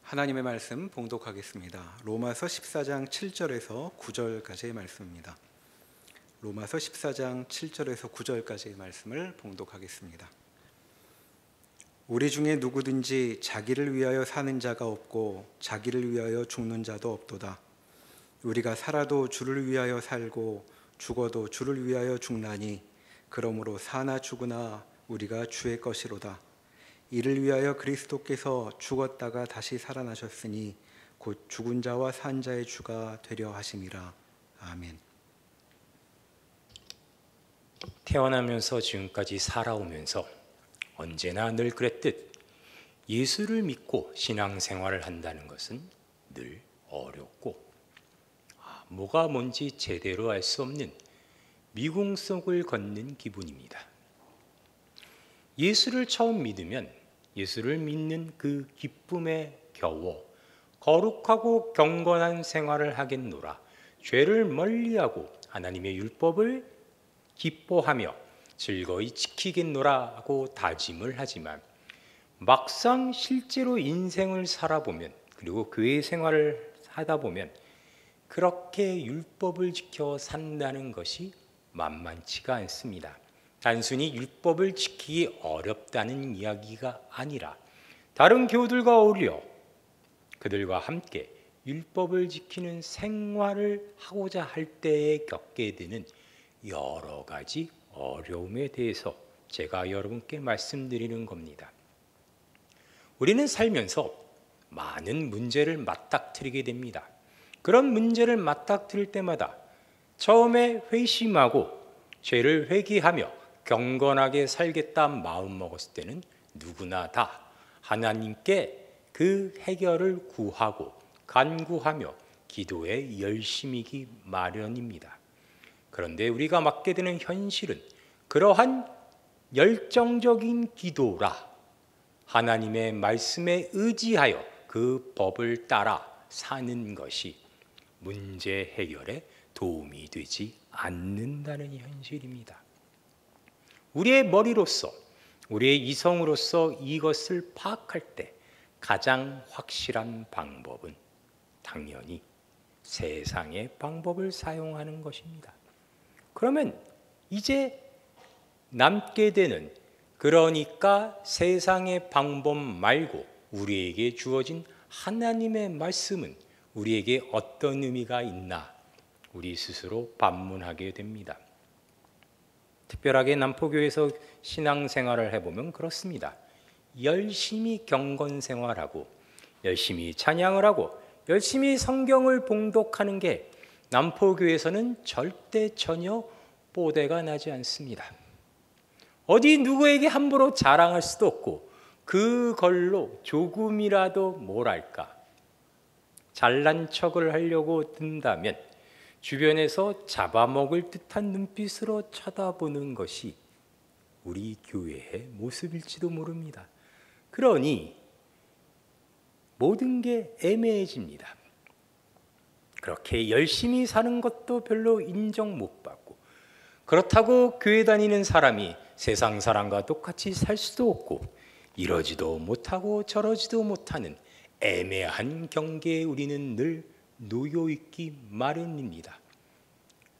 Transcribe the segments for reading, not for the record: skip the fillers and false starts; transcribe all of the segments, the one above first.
하나님의 말씀 봉독하겠습니다. 로마서 14장 7절에서 9절까지의 말씀입니다. 로마서 14장 7절에서 9절까지의 말씀을 봉독하겠습니다. 우리 중에 누구든지 자기를 위하여 사는 자가 없고 자기를 위하여 죽는 자도 없도다. 우리가 살아도 주를 위하여 살고 죽어도 주를 위하여 죽나니 그러므로 사나 죽으나 우리가 주의 것이로다. 이를 위하여 그리스도께서 죽었다가 다시 살아나셨으니 곧 죽은 자와 산 자의 주가 되려 하심이라. 아멘. 태어나면서 지금까지 살아오면서 언제나 늘 그랬듯 예수를 믿고 신앙생활을 한다는 것은 늘 어렵고 뭐가 뭔지 제대로 알 수 없는 미궁속을 걷는 기분입니다. 예수를 처음 믿으면 예수를 믿는 그 기쁨에 겨워 거룩하고 경건한 생활을 하겠노라. 죄를 멀리하고 하나님의 율법을 기뻐하며 즐거이 지키겠노라 하고 다짐을 하지만 막상 실제로 인생을 살아보면, 그리고 교회 생활을 하다 보면 그렇게 율법을 지켜 산다는 것이 만만치가 않습니다. 단순히 율법을 지키기 어렵다는 이야기가 아니라 다른 교우들과 어울려 그들과 함께 율법을 지키는 생활을 하고자 할 때에 겪게 되는 여러 가지 어려움에 대해서 제가 여러분께 말씀드리는 겁니다. 우리는 살면서 많은 문제를 맞닥뜨리게 됩니다. 그런 문제를 맞닥뜨릴 때마다 처음에 회심하고 죄를 회개하며 경건하게 살겠다 마음 먹었을 때는 누구나 다 하나님께 그 해결을 구하고 간구하며 기도에 열심이기 마련입니다. 그런데 우리가 맞게 되는 현실은 그러한 열정적인 기도라 하나님의 말씀에 의지하여 그 법을 따라 사는 것이 문제 해결에 도움이 되지 않는다는 현실입니다. 우리의 머리로서, 우리의 이성으로서 이것을 파악할 때 가장 확실한 방법은 당연히 세상의 방법을 사용하는 것입니다. 그러면 이제 남게 되는, 그러니까 세상의 방법 말고 우리에게 주어진 하나님의 말씀은 우리에게 어떤 의미가 있나 우리 스스로 반문하게 됩니다. 특별하게 남포교회에서 신앙생활을 해보면 그렇습니다. 열심히 경건생활하고 열심히 찬양을 하고 열심히 성경을 봉독하는 게 남포교회에서는 절대 전혀 뽀대가 나지 않습니다. 어디 누구에게 함부로 자랑할 수도 없고 그걸로 조금이라도 뭐랄까 잘난 척을 하려고 든다면 주변에서 잡아먹을 듯한 눈빛으로 쳐다보는 것이 우리 교회의 모습일지도 모릅니다. 그러니 모든 게 애매해집니다. 그렇게 열심히 사는 것도 별로 인정 못 받고, 그렇다고 교회 다니는 사람이 세상 사람과 똑같이 살 수도 없고, 이러지도 못하고 저러지도 못하는 애매한 경계에 우리는 늘 놓여 있기 마련입니다.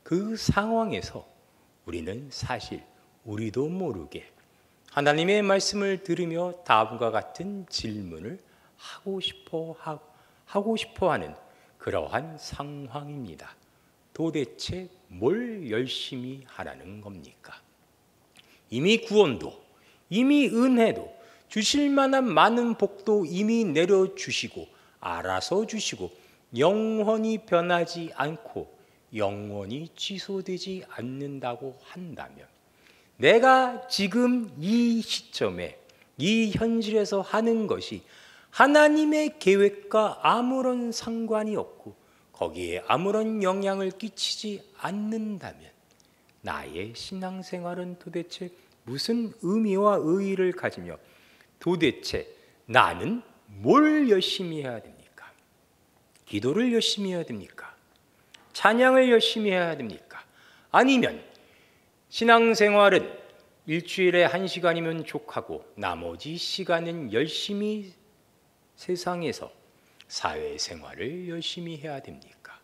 그 상황에서 우리는 사실 우리도 모르게 하나님의 말씀을 들으며 다음과 같은 질문을 하고 싶어 하는 그러한 상황입니다. 도대체 뭘 열심히 하라는 겁니까? 이미 구원도, 이미 은혜도, 주실 만한 많은 복도 이미 내려주시고 알아서 주시고 영원히 변하지 않고 영원히 취소되지 않는다고 한다면 내가 지금 이 시점에 이 현실에서 하는 것이 하나님의 계획과 아무런 상관이 없고 거기에 아무런 영향을 끼치지 않는다면 나의 신앙생활은 도대체 무슨 의미와 의의를 가지며 도대체 나는 뭘 열심히 해야 됩니까? 기도를 열심히 해야 됩니까? 찬양을 열심히 해야 됩니까? 아니면 신앙생활은 일주일에 1시간이면 족하고 나머지 시간은 열심히 세상에서 사회생활을 열심히 해야 됩니까?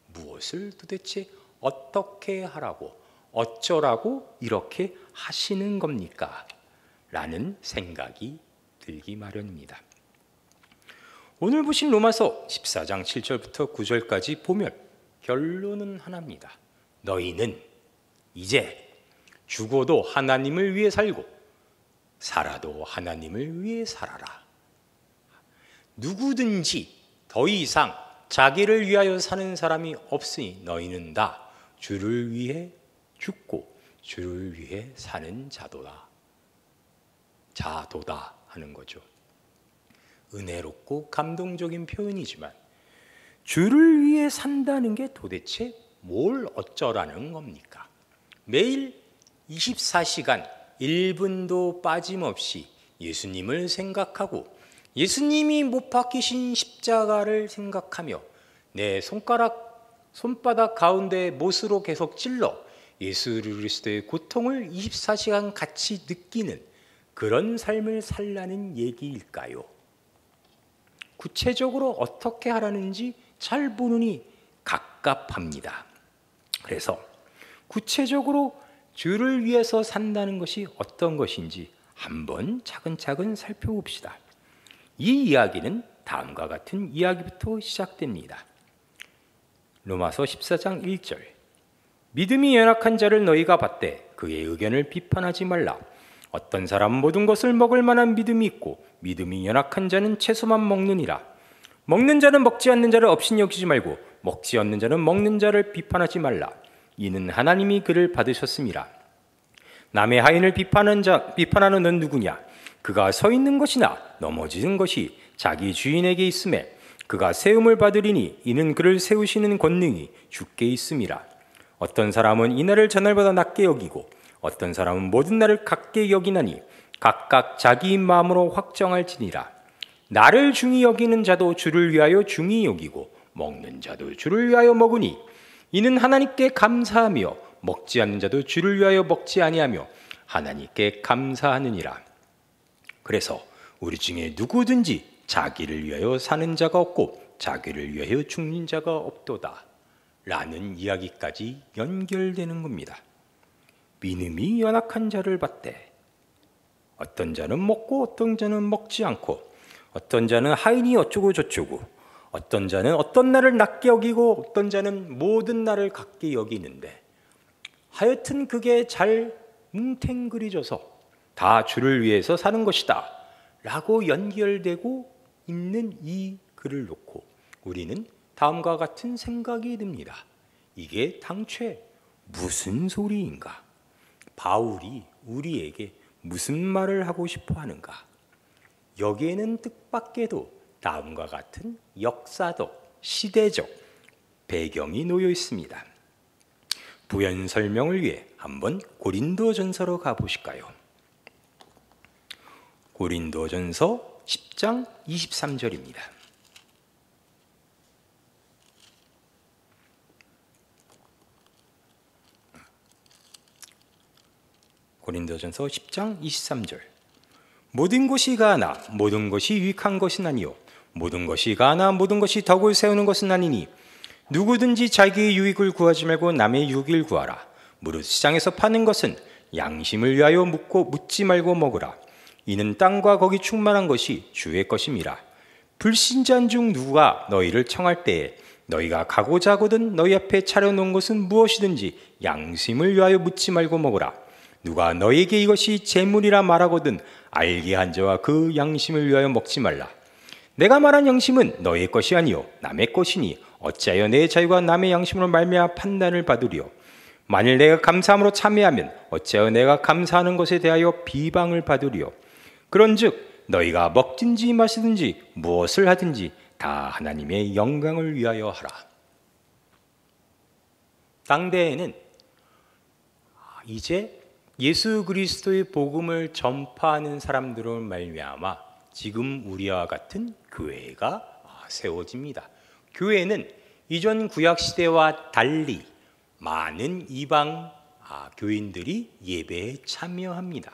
무엇을 도대체 어떻게 하라고 어쩌라고 이렇게 하시는 겁니까? 라는 생각이 들기 마련입니다. 오늘 보신 로마서 14장 7절부터 9절까지 보면 결론은 하나입니다. 너희는 이제 죽어도 하나님을 위해 살고 살아도 하나님을 위해 살아라. 누구든지 더 이상 자기를 위하여 사는 사람이 없으니 너희는 다 주를 위해 죽고 주를 위해 사는 자도다 하는 거죠. 은혜롭고 감동적인 표현이지만 주를 위해 산다는 게 도대체 뭘 어쩌라는 겁니까? 매일 24시간 1분도 빠짐없이 예수님을 생각하고 예수님이 못 박히신 십자가를 생각하며 내 손바닥 가운데 못으로 계속 찔러 예수 그리스도의 고통을 24시간 같이 느끼는 그런 삶을 살라는 얘기일까요? 구체적으로 어떻게 하라는지 잘 보느니 갑갑합니다. 그래서 구체적으로 주를 위해서 산다는 것이 어떤 것인지 한번 차근차근 살펴봅시다. 이 이야기는 다음과 같은 이야기부터 시작됩니다. 로마서 14장 1절 믿음이 연약한 자를 너희가 받되 그의 의견을 비판하지 말라. 어떤 사람은 모든 것을 먹을 만한 믿음이 있고 믿음이 연약한 자는 채소만 먹느니라. 먹는 자는 먹지 않는 자를 업신 여기지 말고 먹지 않는 자는 먹는 자를 비판하지 말라. 이는 하나님이 그를 받으셨음이라. 남의 하인을 비판하는 넌 누구냐? 그가 서 있는 것이나 넘어지는 것이 자기 주인에게 있음에 그가 세움을 받으리니 이는 그를 세우시는 권능이 주께 있음이라. 어떤 사람은 이날을 저날보다 낮게 여기고 어떤 사람은 모든 날을 같게 여기나니 각각 자기 마음으로 확정할지니라. 나를 중히 여기는 자도 주를 위하여 중히 여기고 먹는 자도 주를 위하여 먹으니 이는 하나님께 감사하며 먹지 않는 자도 주를 위하여 먹지 아니하며 하나님께 감사하느니라. 그래서 우리 중에 누구든지 자기를 위하여 사는 자가 없고 자기를 위하여 죽는 자가 없도다 라는 이야기까지 연결되는 겁니다. 믿음이 연약한 자를 받되 어떤 자는 먹고 어떤 자는 먹지 않고 어떤 자는 하인이 어쩌고 저쩌고 어떤 자는 어떤 날을 낮게 여기고 어떤 자는 모든 날을 같게 여기는데 하여튼 그게 잘 뭉탱그려져서 다 주를 위해서 사는 것이다 라고 연결되고 있는 이 글을 놓고 우리는 다음과 같은 생각이 듭니다. 이게 당최 무슨 소리인가? 바울이 우리에게 무슨 말을 하고 싶어 하는가? 여기에는 뜻밖에도 다음과 같은 역사적, 시대적 배경이 놓여 있습니다. 부연 설명을 위해 한번 고린도전서로 가보실까요? 고린도전서 10장 23절입니다. 고린도전서 10장 23절 모든 것이 가하나 모든 것이 유익한 것은 아니요 모든 것이 가하나 모든 것이 덕을 세우는 것은 아니니 누구든지 자기의 유익을 구하지 말고 남의 유익을 구하라. 무릇 시장에서 파는 것은 양심을 위하여 묻지 말고 먹으라. 이는 땅과 거기 충만한 것이 주의 것임이라. 불신자인 중 누가 너희를 청할 때에 너희가 가고자 하거든 너희 앞에 차려놓은 것은 무엇이든지 양심을 위하여 묻지 말고 먹으라. 누가 너희에게 이것이 재물이라 말하거든 알게 한 자와 그 양심을 위하여 먹지 말라. 내가 말한 양심은 너의 것이 아니요 남의 것이니 어찌하여 내 자유가 남의 양심으로 말미암아 판단을 받으리요. 만일 내가 감사함으로 참회하면 어찌하여 내가 감사하는 것에 대하여 비방을 받으리요. 그런즉 너희가 먹든지 마시든지 무엇을 하든지 다 하나님의 영광을 위하여 하라. 당대에는 이제 예수 그리스도의 복음을 전파하는 사람들로 말미암아 지금 우리와 같은 교회가 세워집니다. 교회는 이전 구약 시대와 달리 많은 이방 교인들이 예배에 참여합니다.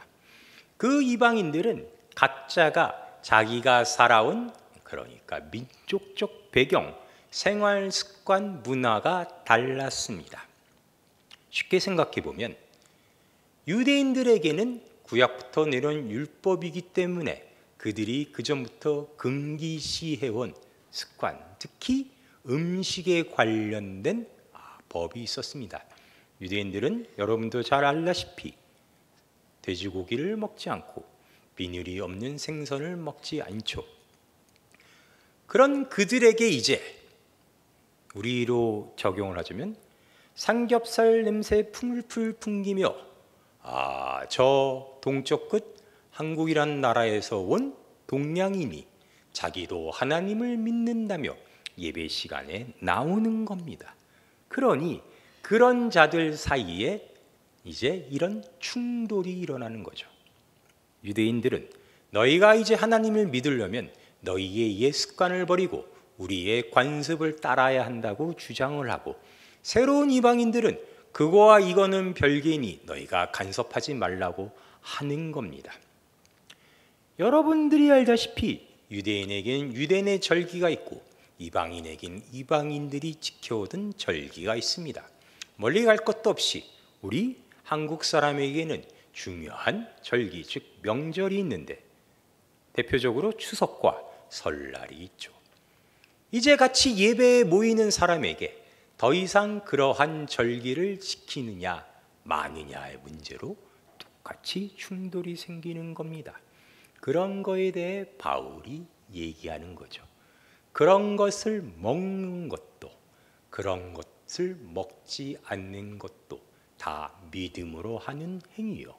그 이방인들은 각자가 자기가 살아온 그러니까 민족적 배경, 생활 습관, 문화가 달랐습니다. 쉽게 생각해 보면 유대인들에게는 구약부터 내려온 율법이기 때문에 그들이 그전부터 금기시해온 습관, 특히 음식에 관련된 법이 있었습니다. 유대인들은 여러분도 잘 알다시피 돼지고기를 먹지 않고 비늘이 없는 생선을 먹지 않죠. 그런 그들에게 이제 우리로 적용을 하자면 삼겹살 냄새 풀풀 풍기며 저 동쪽 끝 한국이란 나라에서 온 동양인이 자기도 하나님을 믿는다며 예배 시간에 나오는 겁니다. 그러니 그런 자들 사이에 이제 이런 충돌이 일어나는 거죠. 유대인들은 너희가 이제 하나님을 믿으려면 너희의 옛 습관을 버리고 우리의 관습을 따라야 한다고 주장을 하고, 새로운 이방인들은 그거와 이거는 별개니 너희가 간섭하지 말라고 하는 겁니다. 여러분들이 알다시피 유대인에게는 유대인의 절기가 있고 이방인에게는 이방인들이 지켜오던 절기가 있습니다. 멀리 갈 것도 없이 우리 한국 사람에게는 중요한 절기, 즉 명절이 있는데 대표적으로 추석과 설날이 있죠. 이제 같이 예배에 모이는 사람에게 더 이상 그러한 절기를 지키느냐 마느냐의 문제로 똑같이 충돌이 생기는 겁니다. 그런 거에 대해 바울이 얘기하는 거죠. 그런 것을 먹는 것도 그런 것을 먹지 않는 것도 다 믿음으로 하는 행위요.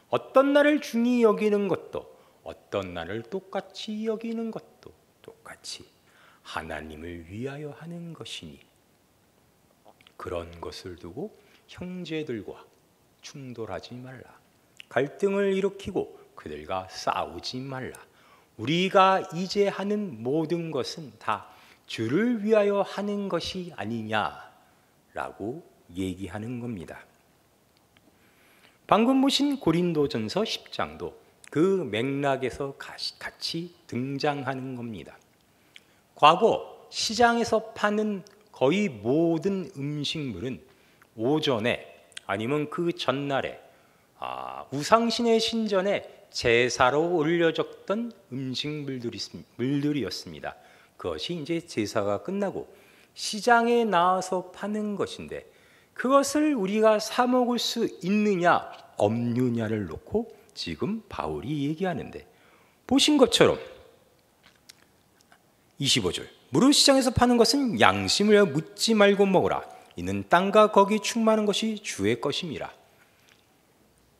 어떤 날을 중히 여기는 것도 어떤 날을 똑같이 여기는 것도 똑같이 하나님을 위하여 하는 것이니 그런 것을 두고 형제들과 충돌하지 말라. 갈등을 일으키고 그들과 싸우지 말라. 우리가 이제 하는 모든 것은 다 주를 위하여 하는 것이 아니냐라고 얘기하는 겁니다. 방금 보신 고린도전서 10장도 그 맥락에서 같이 등장하는 겁니다. 과거 시장에서 파는 거의 모든 음식물은 오전에 아니면 그 전날에 우상신의 신전에 제사로 올려졌던 음식물들이었습니다. 그것이 이제 제사가 끝나고 시장에 나와서 파는 것인데 그것을 우리가 사 먹을 수 있느냐 없느냐를 놓고 지금 바울이 얘기하는데, 보신 것처럼 25절 무릇 시장에서 파는 것은 양심을 묻지 말고 먹으라. 이는 땅과 거기 충만한 것이 주의 것임이라.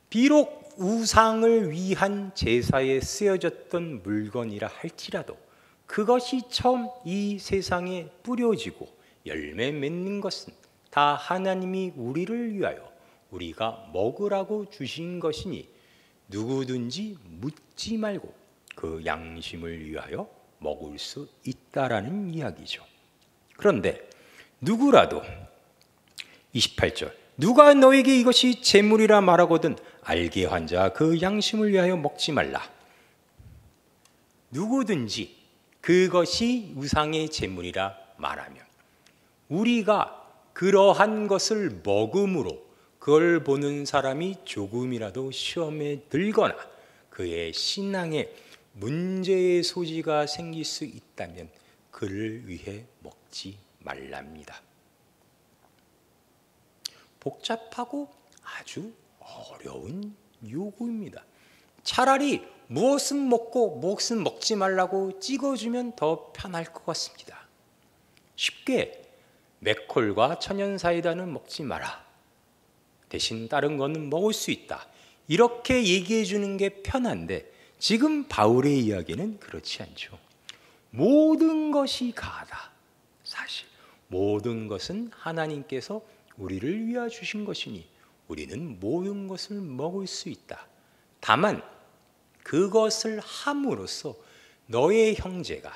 비록 우상을 위한 제사에 쓰여졌던 물건이라 할지라도 그것이 처음 이 세상에 뿌려지고 열매 맺는 것은 다 하나님이 우리를 위하여 우리가 먹으라고 주신 것이니 누구든지 묻지 말고 그 양심을 위하여 먹을 수 있다라는 이야기죠. 그런데 누구라도 28절 누가 너에게 이것이 재물이라 말하거든 알게 한 자 그 양심을 위하여 먹지 말라. 누구든지 그것이 우상의 재물이라 말하면 우리가 그러한 것을 먹음으로 그걸 보는 사람이 조금이라도 시험에 들거나 그의 신앙에 문제의 소지가 생길 수 있다면 그를 위해 먹지 말랍니다. 복잡하고 아주 어려운 요구입니다. 차라리 무엇은 먹고 무엇은 먹지 말라고 찍어주면 더 편할 것 같습니다. 쉽게 맥콜과 천연사이다는 먹지 마라. 대신 다른 거는 먹을 수 있다. 이렇게 얘기해 주는 게 편한데 지금 바울의 이야기는 그렇지 않죠. 모든 것이 가하다. 사실 모든 것은 하나님께서 우리를 위하여 주신 것이니 우리는 모든 것을 먹을 수 있다. 다만 그것을 함으로써 너의 형제가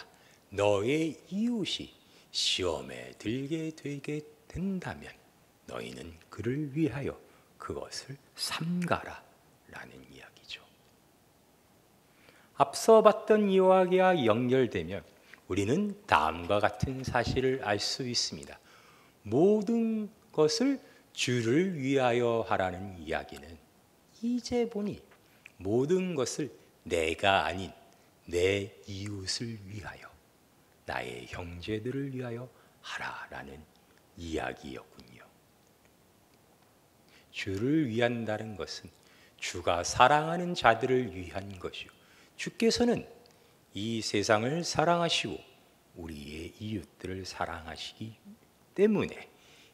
너의 이웃이 시험에 들게 되게 된다면 너희는 그를 위하여 그것을 삼가라 라는 이야기죠. 앞서 봤던 이야기와 연결되면 우리는 다음과 같은 사실을 알 수 있습니다. 모든 것을 주를 위하여 하라는 이야기는 이제 보니 모든 것을 내가 아닌 내 이웃을 위하여, 나의 형제들을 위하여 하라라는 이야기였군요. 주를 위한다는 것은 주가 사랑하는 자들을 위한 것이요, 주께서는 이 세상을 사랑하시고 우리의 이웃들을 사랑하시기 때문에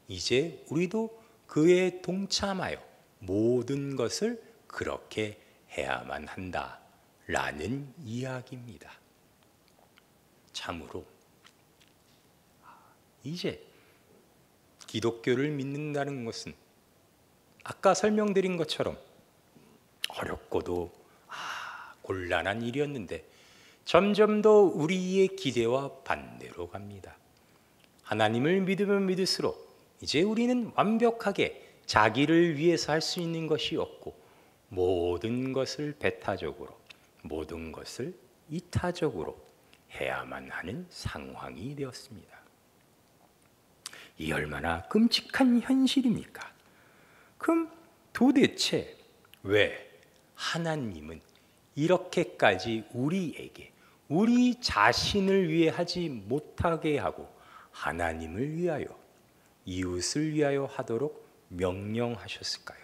이제 우리도 그에 동참하여 모든 것을 그렇게 해야만 한다라는 이야기입니다. 참으로 이제 기독교를 믿는다는 것은 아까 설명드린 것처럼 어렵고도 곤란한 일이었는데 점점 더 우리의 기대와 반대로 갑니다. 하나님을 믿으면 믿을수록 이제 우리는 완벽하게 자기를 위해서 할 수 있는 것이 없고 모든 것을 배타적으로, 모든 것을 이타적으로 해야만 하는 상황이 되었습니다. 이 얼마나 끔찍한 현실입니까? 그럼 도대체 왜 하나님은 이렇게까지 우리에게 우리 자신을 위해 하지 못하게 하고 하나님을 위하여, 이웃을 위하여 하도록 명령하셨을까요?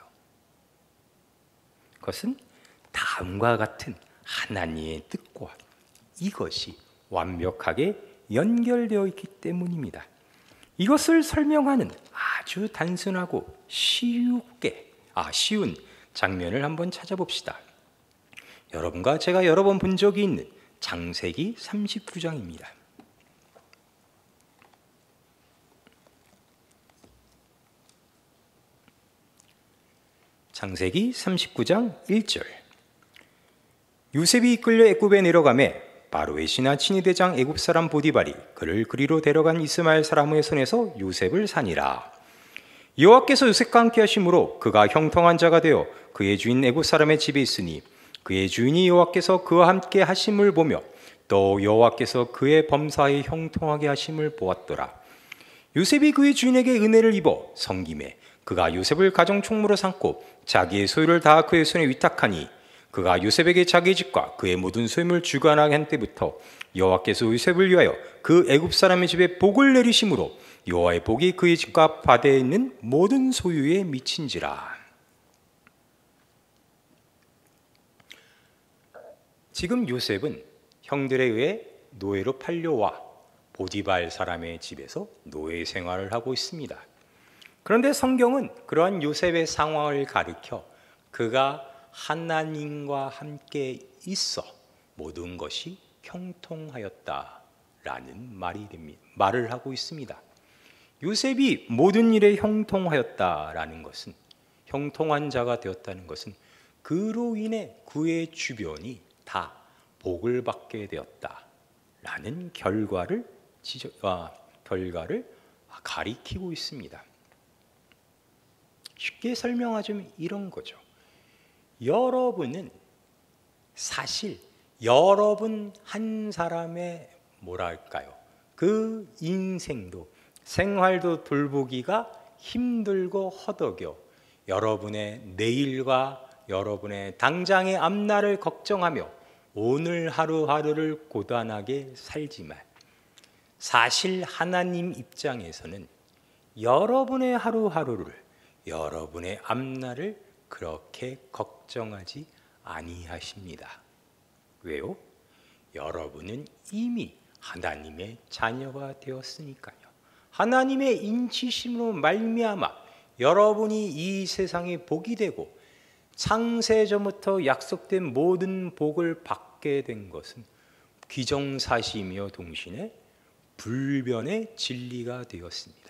그것은 다음과 같은 하나님의 뜻과 이것이 완벽하게 연결되어 있기 때문입니다. 이것을 설명하는 아주 단순하고 쉬운 장면을 한번 찾아봅시다. 여러분과 제가 여러 번 본 적이 있는 창세기 39장입니다. 창세기 39장 1절. 요셉이 이끌려 애굽에 내려가매 바로의 신하 친위대장 애굽 사람 보디발이 그를 그리로 데려간 이스마엘 사람의 손에서 요셉을 산이라. 여호와께서 요셉과 함께 하심으로 그가 형통한 자가 되어 그의 주인 애굽 사람의 집에 있으니 그의 주인이 여호와께서 그와 함께 하심을 보며 또 여호와께서 그의 범사에 형통하게 하심을 보았더라. 요셉이 그의 주인에게 은혜를 입어 섬김에 그가 요셉을 가정 총무로 삼고 자기의 소유를 다 그의 손에 위탁하니 그가 요셉에게 자기의 집과 그의 모든 소유를 주관하게 한 때부터 여호와께서 요셉을 위하여 그 애굽 사람의 집에 복을 내리심으로 여호와의 복이 그의 집과 바다에 있는 모든 소유에 미친지라. 지금 요셉은 형들에 의해 노예로 팔려와 보디발 사람의 집에서 노예 생활을 하고 있습니다. 그런데 성경은 그러한 요셉의 상황을 가리켜 그가 하나님과 함께 있어 모든 것이 형통하였다라는 말을 하고 있습니다. 요셉이 모든 일에 형통하였다라는 것은, 형통한 자가 되었다는 것은 그로 인해 그의 주변이 다 복을 받게 되었다라는 결과를 가리키고 있습니다. 쉽게 설명하자면 이런 거죠. 여러분은 사실 여러분 한 사람의 그 인생도 생활도 돌보기가 힘들고 허덕여 여러분의 내일과 여러분의 당장의 앞날을 걱정하며 오늘 하루하루를 고단하게 살지만 사실 하나님 입장에서는 여러분의 하루하루를, 여러분의 앞날을 그렇게 걱정하지 아니하십니다. 왜요? 여러분은 이미 하나님의 자녀가 되었으니까요. 하나님의 인치심으로 말미암아 여러분이 이 세상에 복이 되고 창세전부터 약속된 모든 복을 받게 된 것은 기정사실이며 동시에 불변의 진리가 되었습니다.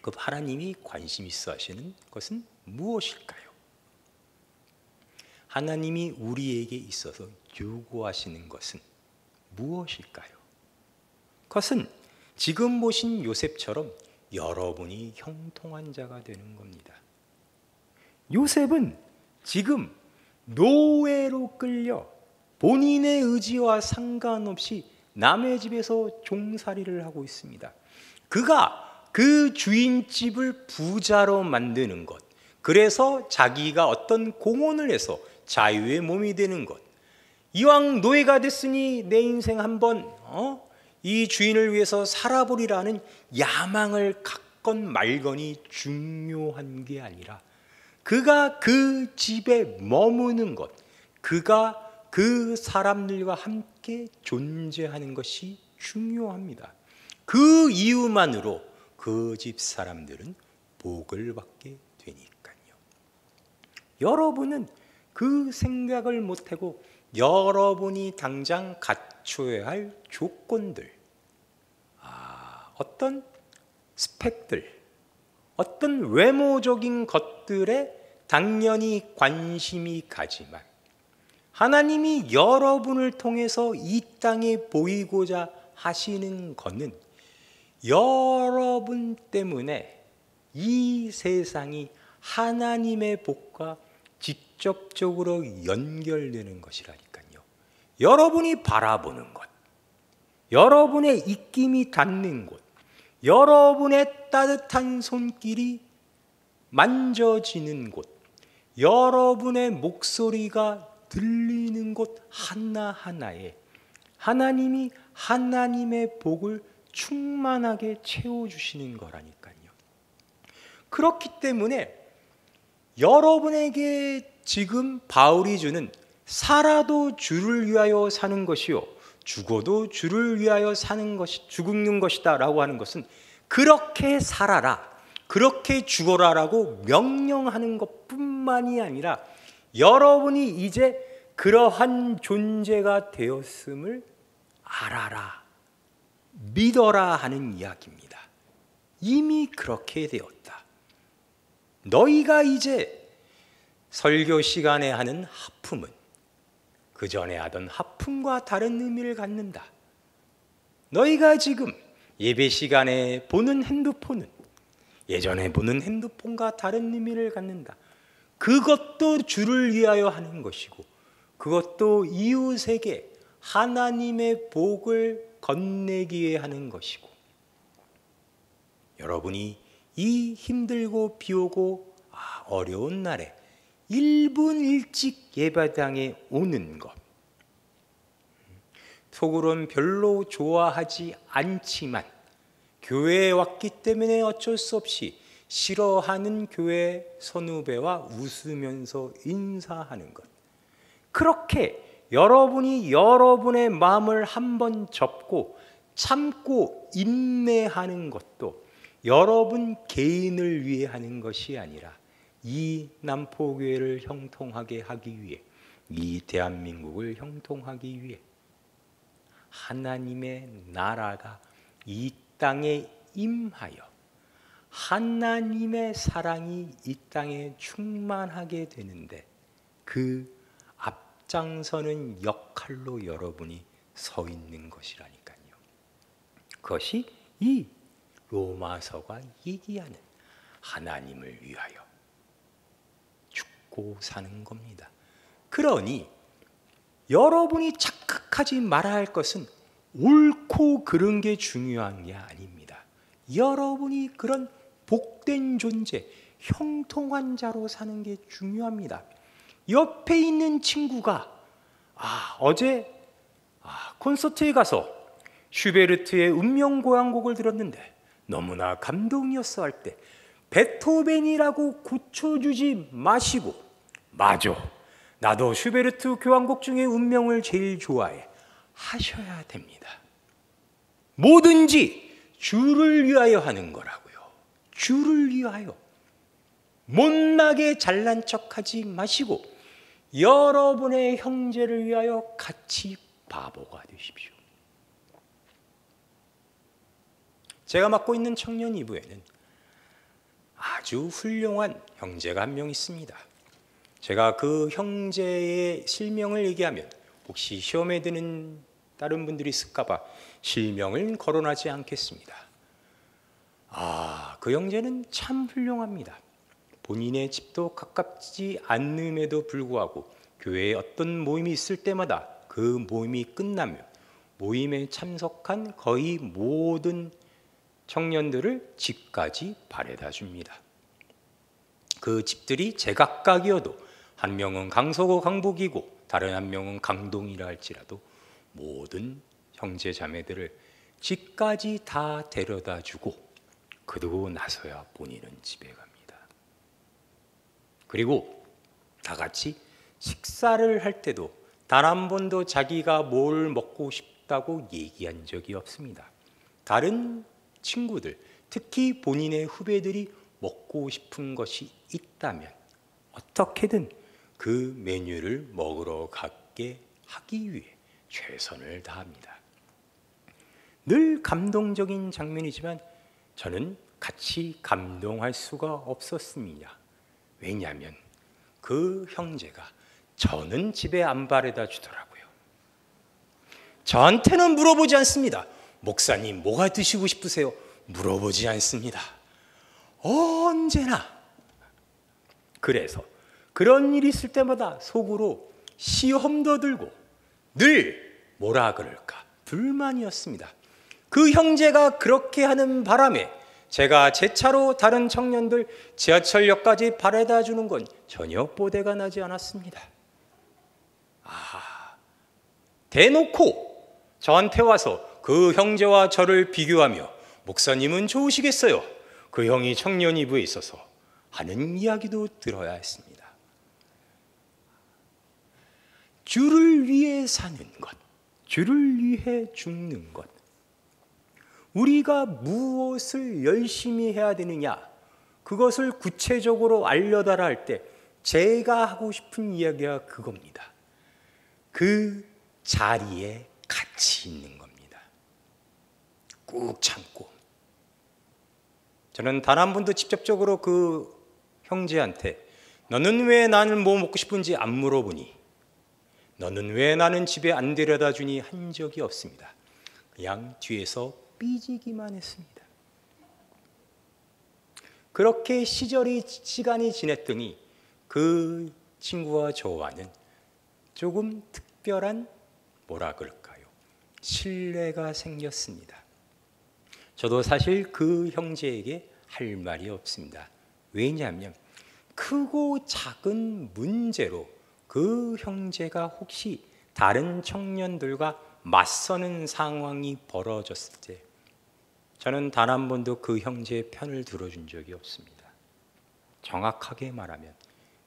그 하나님이 관심 있어 하시는 것은 무엇일까요? 하나님이 우리에게 있어서 요구하시는 것은 무엇일까요? 그것은 지금 보신 요셉처럼 여러분이 형통한 자가 되는 겁니다. 요셉은 지금 노예로 끌려 본인의 의지와 상관없이 남의 집에서 종살이를 하고 있습니다. 그가 그 주인집을 부자로 만드는 것, 그래서 자기가 어떤 공헌을 해서 자유의 몸이 되는 것, 이왕 노예가 됐으니 내 인생 한번 이 주인을 위해서 살아보리라는 야망을 갖건 말건이 중요한 게 아니라 그가 그 집에 머무는 것, 그가 그 사람들과 함께 존재하는 것이 중요합니다. 그 이유만으로 그 집 사람들은 복을 받게 되니까요. 여러분은 그 생각을 못하고 여러분이 당장 갖춰야 할 조건들, 어떤 스펙들, 어떤 외모적인 것들에 당연히 관심이 가지만 하나님이 여러분을 통해서 이 땅에 보이고자 하시는 것은 여러분 때문에 이 세상이 하나님의 복과 직접적으로 연결되는 것이라니까요. 여러분이 바라보는 것, 여러분의 입김이 닿는 곳, 여러분의 따뜻한 손길이 만져지는 곳, 여러분의 목소리가 들리는 곳 하나하나에 하나님이 하나님의 복을 충만하게 채워주시는 거라니까요. 그렇기 때문에 여러분에게 지금 바울이 주는 살아도 주를 위하여 사는 것이요 죽어도 주를 위하여 사는 것이 죽는 것이다 라고 하는 것은 그렇게 살아라, 그렇게 죽어라라고 명령하는 것뿐만이 아니라 여러분이 이제 그러한 존재가 되었음을 알아라, 믿어라 하는 이야기입니다. 이미 그렇게 되었다. 너희가 이제 설교 시간에 하는 하품은 그 전에 하던 하품과 다른 의미를 갖는다. 너희가 지금 예배 시간에 보는 핸드폰은 예전에 보는 핸드폰과 다른 의미를 갖는다. 그것도 주를 위하여 하는 것이고 그것도 이웃에게 하나님의 복을 건네기 위해 하는 것이고, 여러분이 이 힘들고 비오고 어려운 날에 1분 일찍 예배당에 오는 것, 속으론 별로 좋아하지 않지만 교회에 왔기 때문에 어쩔 수 없이 싫어하는 교회 선후배와 웃으면서 인사하는 것, 그렇게 여러분이 여러분의 마음을 한번 접고 참고 인내하는 것도 여러분 개인을 위해 하는 것이 아니라 이 남포교회를 형통하게 하기 위해, 이 대한민국을 형통하기 위해 하나님의 나라가 이 땅에 임하여 하나님의 사랑이 이 땅에 충만하게 되는데 그 앞장서는 역할로 여러분이 서 있는 것이라니까요. 그것이 이 로마서가 얘기하는 하나님을 위하여 죽고 사는 겁니다. 그러니 여러분이 착각하지 말아야 할 것은 옳고 그른 게 중요한 게 아닙니다. 여러분이 그런 복된 존재, 형통한 자로 사는 게 중요합니다. 옆에 있는 친구가 어제 콘서트에 가서 슈베르트의 운명고향곡을 들었는데 너무나 감동이었어 할 때 베토벤이라고 고쳐주지 마시고, 맞아, 나도 슈베르트 교향곡 중에 운명을 제일 좋아해 하셔야 됩니다. 뭐든지 주를 위하여 하는 거라고요. 주를 위하여. 못나게 잘난 척하지 마시고 여러분의 형제를 위하여 같이 바보가 되십시오. 제가 맡고 있는 청년 이부에는 아주 훌륭한 형제가 한 명 있습니다. 제가 그 형제의 실명을 얘기하면 혹시 시험에 드는 다른 분들이 있을까 봐 실명을 거론하지 않겠습니다. 그 형제는 참 훌륭합니다. 본인의 집도 가깝지 않음에도 불구하고 교회에 어떤 모임이 있을 때마다 그 그 모임이 끝나면 모임에 참석한 거의 모든 청년들을 집까지 바래다 줍니다. 그 집들이 제각각이어도 한 명은 강서구 강북이고 다른 한 명은 강동이라 할지라도 모든 형제 자매들을 집까지 다 데려다 주고 그러고 나서야 본인은 집에 갑니다. 그리고 다 같이 식사를 할 때도 단 한 번도 자기가 뭘 먹고 싶다고 얘기한 적이 없습니다. 다른 친구들, 특히 본인의 후배들이 먹고 싶은 것이 있다면 어떻게든 그 메뉴를 먹으러 가게 하기 위해 최선을 다합니다. 늘 감동적인 장면이지만 저는 같이 감동할 수가 없었습니다. 왜냐하면 그 형제가 저는 집에 안 바래다 주더라고요. 저한테는 물어보지 않습니다. 목사님 뭐가 드시고 싶으세요? 물어보지 않습니다. 언제나. 그래서 그런 일이 있을 때마다 속으로 시험도 들고 늘 뭐라 그럴까 불만이었습니다. 그 형제가 그렇게 하는 바람에 제가 제 차로 다른 청년들 지하철역까지 바래다 주는 건 전혀 뽀대가 나지 않았습니다. 대놓고 저한테 와서 그 형제와 저를 비교하며 목사님은 좋으시겠어요? 그 형이 청년이부에 있어서 하는 이야기도 들어야 했습니다. 주를 위해 사는 것, 주를 위해 죽는 것, 우리가 무엇을 열심히 해야 되느냐, 그것을 구체적으로 알려달라 할 때 제가 하고 싶은 이야기가 그겁니다. 그 자리에 같이 있는 겁니다. 꾹 참고. 저는 단 한 번도 직접적으로 그 형제한테 너는 왜 나는 뭐 먹고 싶은지 안 물어보니, 너는 왜 나는 집에 안 데려다 주니 한 적이 없습니다. 그냥 뒤에서 삐지기만 했습니다. 그렇게 시간이 지났더니 그 친구와 저와는 조금 특별한 뭐라 그럴까요? 신뢰가 생겼습니다. 저도 사실 그 형제에게 할 말이 없습니다. 왜냐하면 크고 작은 문제로 그 형제가 혹시 다른 청년들과 맞서는 상황이 벌어졌을 때 저는 단 한 번도 그 형제의 편을 들어준 적이 없습니다. 정확하게 말하면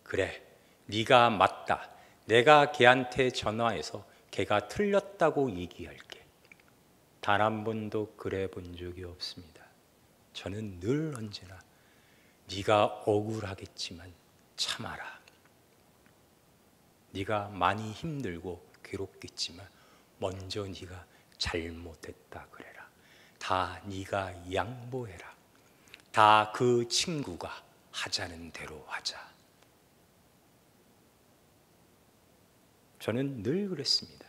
그래, 네가 맞다. 내가 걔한테 전화해서 걔가 틀렸다고 얘기할게. 단 한 번도 그래 본 적이 없습니다. 저는 늘 언제나 네가 억울하겠지만 참아라. 네가 많이 힘들고 괴롭겠지만 먼저 네가 잘못했다 그래라. 다 네가 양보해라. 다 그 친구가 하자는 대로 하자. 저는 늘 그랬습니다.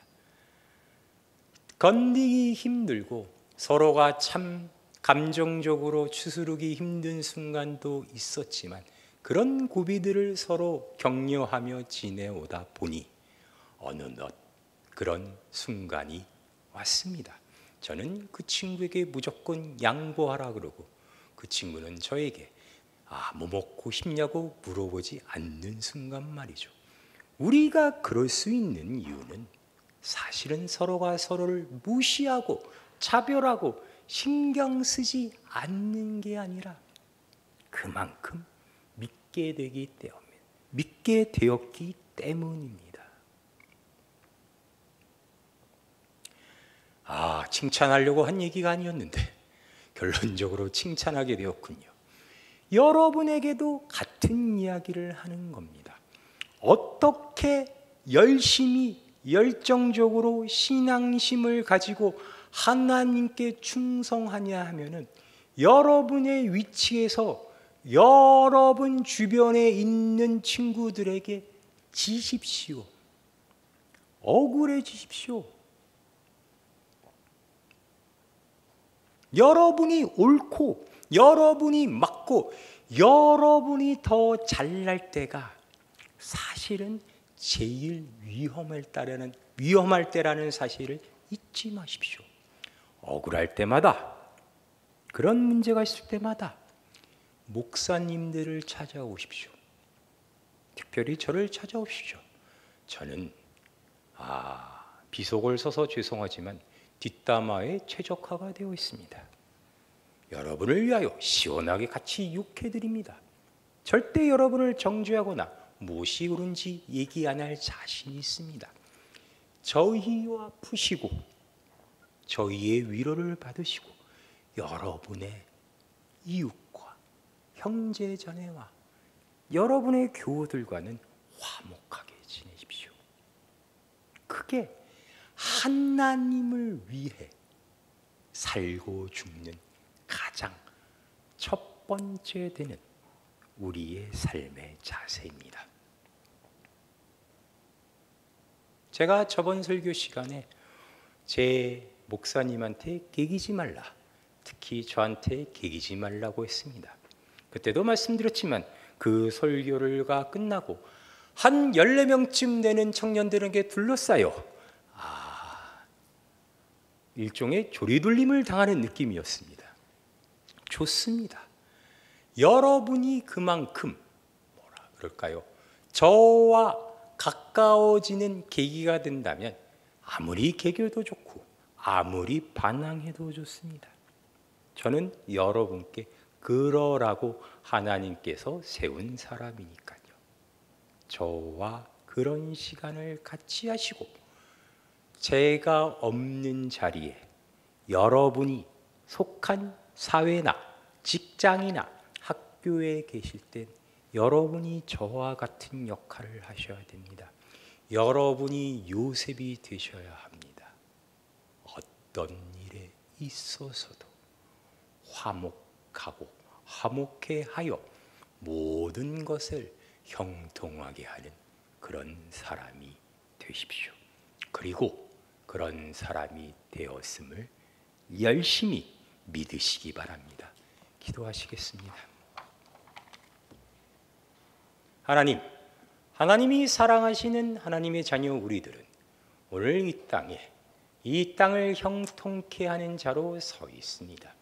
건드기 힘들고 서로가 참 감정적으로 추스르기 힘든 순간도 있었지만 그런 고비들을 서로 격려하며 지내오다 보니 어느덧 그런 순간이 왔습니다. 저는 그 친구에게 무조건 양보하라 그러고 그 친구는 저에게 뭐 먹고 싶냐고 물어보지 않는 순간 말이죠. 우리가 그럴 수 있는 이유는 사실은 서로가 서로를 무시하고 차별하고 신경 쓰지 않는 게 아니라 그만큼 믿게 되었기 때문입니다. 칭찬하려고 한 얘기가 아니었는데 결론적으로 칭찬하게 되었군요. 여러분에게도 같은 이야기를 하는 겁니다. 어떻게 열심히 열정적으로 신앙심을 가지고 하나님께 충성하냐 하면은 여러분의 위치에서 여러분 주변에 있는 친구들에게 지십시오. 억울해지십시오. 여러분이 옳고 여러분이 맞고 여러분이 더 잘날 때가 사실은 제일 위험할 때라는 위험할 때라는 사실을 잊지 마십시오. 억울할 때마다, 그런 문제가 있을 때마다 목사님들을 찾아오십시오. 특별히 저를 찾아오십시오. 저는 비속을 써서 죄송하지만 뒷담화에 최적화가 되어 있습니다. 여러분을 위하여 시원하게 같이 욕해드립니다. 절대 여러분을 정죄하거나 무엇이 옳은지 얘기 안 할 자신이 있습니다. 저희와 푸시고 저희의 위로를 받으시고 여러분의 이웃과 형제자매와 여러분의 교우들과는 화목하게 지내십시오. 그게 하나님을 위해 살고 죽는 가장 첫 번째 되는 우리의 삶의 자세입니다. 제가 저번 설교 시간에 제 목사님한테 개기지 말라, 특히 저한테 개기지 말라고 했습니다. 그때도 말씀드렸지만 그 설교가 끝나고 한 14명쯤 되는 청년들에게 둘러싸여 일종의 조리돌림을 당하는 느낌이었습니다. 좋습니다. 여러분이 그만큼 저와 가까워지는 계기가 된다면 아무리 개교도 좋고 아무리 반항해도 좋습니다. 저는 여러분께 그러라고 하나님께서 세운 사람이니까요. 저와 그런 시간을 같이 하시고 제가 없는 자리에 여러분이 속한 사회나 직장이나 학교에 계실 땐 여러분이 저와 같은 역할을 하셔야 됩니다. 여러분이 요셉이 되셔야 합니다. 어떤 일에 있어서도 화목하고 화목해 하여 모든 것을 형통하게 하는 그런 사람이 되십시오. 그리고 그런 사람이 되었음을 열심히 믿으시기 바랍니다. 기도하시겠습니다. 하나님이 사랑하시는 하나님의 자녀 우리들은 오늘 이 땅을 형통케 하는 자로 서 있습니다.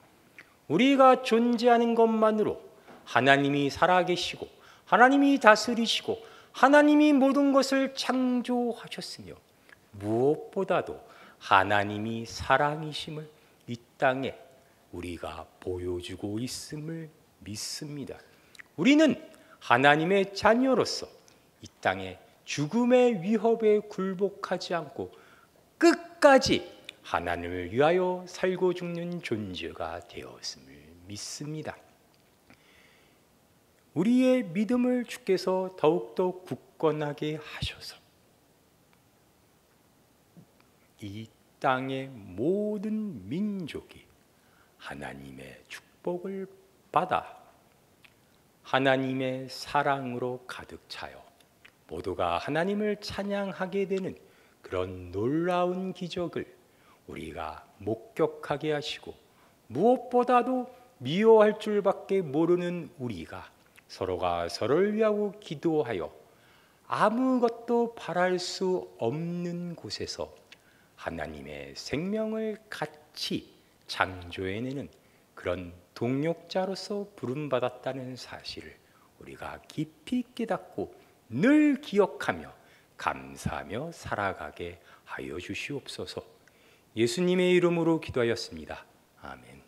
우리가 존재하는 것만으로 하나님이 살아계시고 하나님이 다스리시고 하나님이 모든 것을 창조하셨으며 무엇보다도 하나님이 사랑이심을 이 땅에 우리가 보여주고 있음을 믿습니다. 우리는 하나님의 자녀로서 이 땅에 죽음의 위협에 굴복하지 않고 끝까지 하나님을 위하여 살고 죽는 존재가 되었음을 믿습니다. 우리의 믿음을 주께서 더욱더 굳건하게 하셔서 이 땅의 모든 민족이 하나님의 축복을 받아 하나님의 사랑으로 가득 차요 모두가 하나님을 찬양하게 되는 그런 놀라운 기적을 우리가 목격하게 하시고 무엇보다도 미워할 줄밖에 모르는 우리가 서로가 서로를 위하고 기도하여 아무것도 바랄 수 없는 곳에서 하나님의 생명을 같이 창조해내는 그런 동역자로서 부름받았다는 사실을 우리가 깊이 깨닫고 늘 기억하며 감사하며 살아가게 하여 주시옵소서. 예수님의 이름으로 기도하였습니다. 아멘.